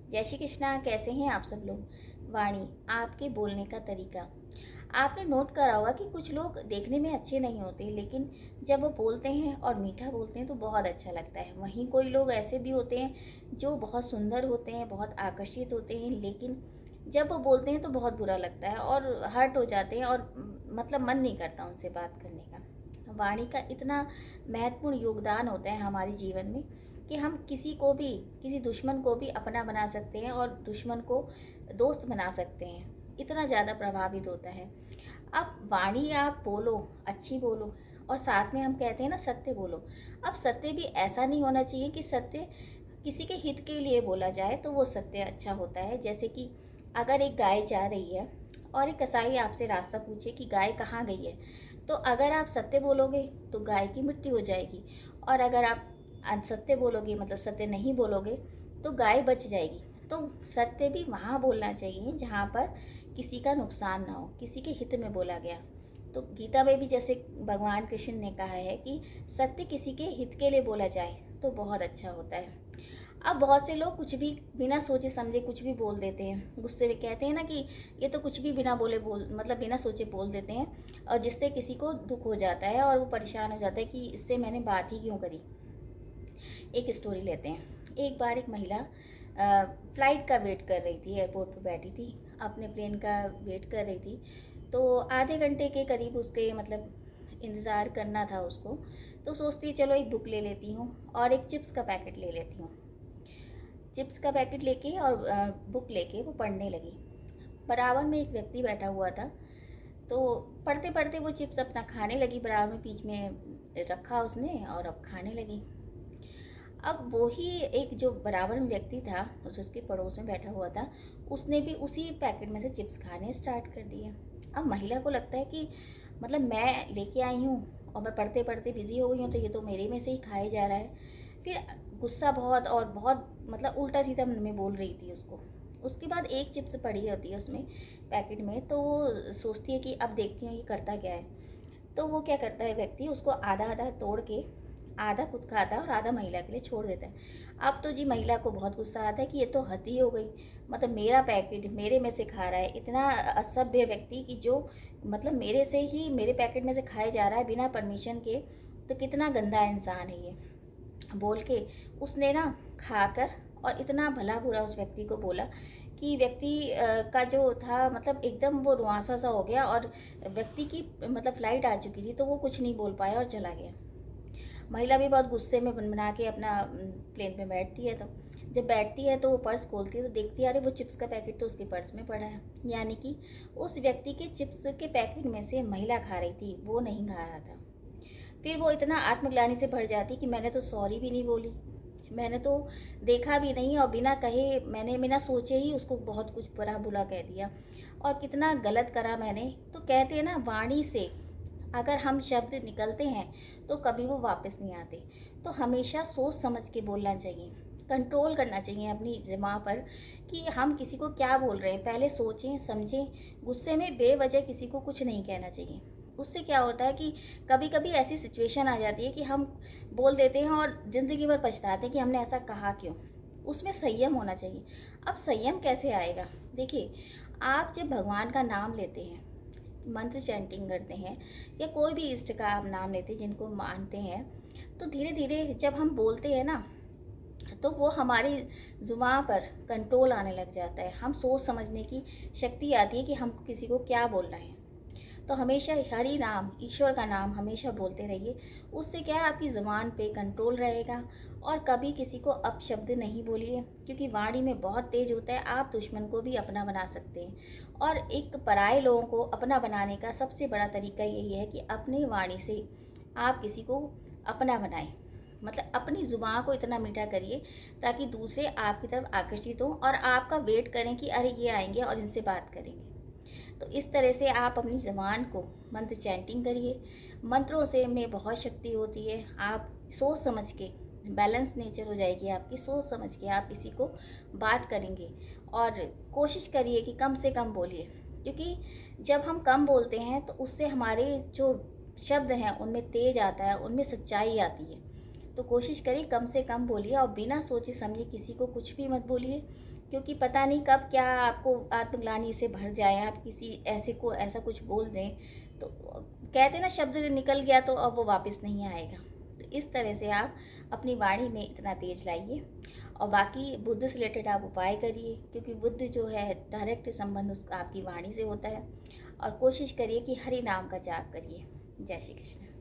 जय श्री कृष्णा। कैसे हैं आप सब लोग। वाणी, आपके बोलने का तरीका। आपने नोट करा होगा कि कुछ लोग देखने में अच्छे नहीं होते, लेकिन जब वो बोलते हैं और मीठा बोलते हैं तो बहुत अच्छा लगता है। वहीं कोई लोग ऐसे भी होते हैं जो बहुत सुंदर होते हैं, बहुत आकर्षित होते हैं, लेकिन जब वो बोलते हैं तो बहुत बुरा लगता है और हर्ट हो जाते हैं और मतलब मन नहीं करता उनसे बात करने का। वाणी का इतना महत्वपूर्ण योगदान होता है हमारे जीवन में कि हम किसी को भी, किसी दुश्मन को भी अपना बना सकते हैं और दुश्मन को दोस्त बना सकते हैं। इतना ज़्यादा प्रभावित होता है। अब वाणी आप बोलो, अच्छी बोलो, और साथ में हम कहते हैं ना सत्य बोलो। अब सत्य भी ऐसा नहीं होना चाहिए कि सत्य किसी के हित के लिए बोला जाए तो वो सत्य अच्छा होता है। जैसे कि अगर एक गाय जा रही है और एक कसाई आपसे रास्ता पूछे कि गाय कहाँ गई है, तो अगर आप सत्य बोलोगे तो गाय की मृत्यु हो जाएगी, और अगर आप असत्य बोलोगे, मतलब सत्य नहीं बोलोगे, तो गाय बच जाएगी। तो सत्य भी वहाँ बोलना चाहिए जहाँ पर किसी का नुकसान ना हो, किसी के हित में बोला गया। तो गीता में भी जैसे भगवान कृष्ण ने कहा है कि सत्य किसी के हित के लिए बोला जाए तो बहुत अच्छा होता है। अब बहुत से लोग कुछ भी बिना सोचे समझे कुछ भी बोल देते हैं। गुस्से में कहते हैं ना कि ये तो कुछ भी बिना बोले बोल, मतलब बिना सोचे बोल देते हैं, और जिससे किसी को दुख हो जाता है और वो परेशान हो जाता है कि इससे मैंने बात ही क्यों करी। एक स्टोरी लेते हैं। एक बार एक महिला फ़्लाइट का वेट कर रही थी, एयरपोर्ट पर बैठी थी, अपने प्लेन का वेट कर रही थी। तो आधे घंटे के करीब उसके मतलब इंतज़ार करना था उसको। तो सोचती चलो एक बुक ले लेती हूँ और एक चिप्स का पैकेट ले लेती हूँ। चिप्स का पैकेट लेके और बुक लेके वो पढ़ने लगी। बराबर में एक व्यक्ति बैठा हुआ था, तो पढ़ते पढ़ते वो चिप्स अपना खाने लगी। बराबर में बीच में रखा उसने और अब खाने लगी। अब वो ही एक जो बराबर में व्यक्ति था, उसके पड़ोस में बैठा हुआ था, उसने भी उसी पैकेट में से चिप्स खाने स्टार्ट कर दिए। अब महिला को लगता है कि मतलब मैं लेके आई हूँ और मैं पढ़ते पढ़ते बिजी हो गई हूँ, तो ये तो मेरे में से ही खाया जा रहा है। फिर गुस्सा बहुत और बहुत मतलब उल्टा सीधा मन में बोल रही थी उसको। उसके बाद एक चिप्स पड़ी होती है उसमें पैकेट में, तो वो सोचती है कि अब देखती हूँ ये करता क्या है। तो वो क्या करता है व्यक्ति, उसको आधा आधा तोड़ के आधा खुद खाता है और आधा महिला के लिए छोड़ देता है। अब तो जी महिला को बहुत गुस्सा आता है कि ये तो हद ही हो गई, मतलब मेरा पैकेट मेरे में से खा रहा है, इतना असभ्य व्यक्ति कि जो मतलब मेरे से ही मेरे पैकेट में से खाया जा रहा है बिना परमिशन के, तो कितना गंदा इंसान है ये, बोल के उसने ना खाकर और इतना भला बुरा उस व्यक्ति को बोला कि व्यक्ति का जो था मतलब एकदम वो रुआंसा सा हो गया, और व्यक्ति की मतलब फ़्लाइट आ चुकी थी तो वो कुछ नहीं बोल पाया और चला गया। महिला भी बहुत गुस्से में बन-बना के अपना प्लेन पे बैठती है। तो जब बैठती है तो वो पर्स खोलती है तो देखती है अरे वो चिप्स का पैकेट तो उसके पर्स में पड़ा है। यानी कि उस व्यक्ति के चिप्स के पैकेट में से महिला खा रही थी, वो नहीं खा रहा था। फिर वो इतना आत्मग्लानि से भर जाती कि मैंने तो सॉरी भी नहीं बोली, मैंने तो देखा भी नहीं, और बिना कहे मैंने बिना सोचे ही उसको बहुत कुछ बुरा बुरा कह दिया, और कितना गलत करा मैंने। तो कहते हैं ना वाणी से अगर हम शब्द निकलते हैं तो कभी वो वापस नहीं आते। तो हमेशा सोच समझ के बोलना चाहिए, कंट्रोल करना चाहिए अपनी ज़बान पर कि हम किसी को क्या बोल रहे हैं। पहले सोचें समझें, गुस्से में बेवजह किसी को कुछ नहीं कहना चाहिए। उससे क्या होता है कि कभी कभी ऐसी सिचुएशन आ जाती है कि हम बोल देते हैं और ज़िंदगी भर पछताते हैं कि हमने ऐसा कहा क्यों। उसमें संयम होना चाहिए। अब संयम कैसे आएगा, देखिए, आप जब भगवान का नाम लेते हैं, मंत्र चैंटिंग करते हैं, या कोई भी इष्ट का आप नाम लेते हैं जिनको मानते हैं, तो धीरे धीरे जब हम बोलते हैं ना तो वो हमारी ज़ुबान पर कंट्रोल आने लग जाता है। हम सोच समझने की शक्ति आती है कि हमको किसी को क्या बोलना है। तो हमेशा हरि नाम, ईश्वर का नाम हमेशा बोलते रहिए। उससे क्या है, आपकी ज़ुबान पे कंट्रोल रहेगा, और कभी किसी को अपशब्द नहीं बोलिए, क्योंकि वाणी में बहुत तेज होता है। आप दुश्मन को भी अपना बना सकते हैं, और एक पराए लोगों को अपना बनाने का सबसे बड़ा तरीका यही है कि अपनी वाणी से आप किसी को अपना बनाएं। मतलब अपनी ज़ुबान को इतना मीठा करिए ताकि दूसरे आपकी तरफ आकर्षित हों और आपका वेट करें कि अरे ये आएंगे और इनसे बात करेंगे। तो इस तरह से आप अपनी ज़बान को मंत्र चैंटिंग करिए। मंत्रों से में बहुत शक्ति होती है। आप सोच समझ के, बैलेंस नेचर हो जाएगी आपकी, सोच समझ के आप किसी को बात करेंगे, और कोशिश करिए कि कम से कम बोलिए, क्योंकि जब हम कम बोलते हैं तो उससे हमारे जो शब्द हैं उनमें तेज आता है, उनमें सच्चाई आती है। तो कोशिश करिए कम से कम बोलिए और बिना सोचे समझे किसी को कुछ भी मत बोलिए, क्योंकि पता नहीं कब क्या आपको आत्मग्लानि से भर जाए, आप किसी ऐसे को ऐसा कुछ बोल दें तो कहते हैं ना, शब्द निकल गया तो अब वो वापस नहीं आएगा। तो इस तरह से आप अपनी वाणी में इतना तेज लाइए। और बाकी बुद्ध से रिलेटेड आप उपाय करिए, क्योंकि बुद्ध जो है डायरेक्ट संबंध उसका आपकी वाणी से होता है। और कोशिश करिए कि हरि नाम का जाप करिए। जय श्री कृष्ण।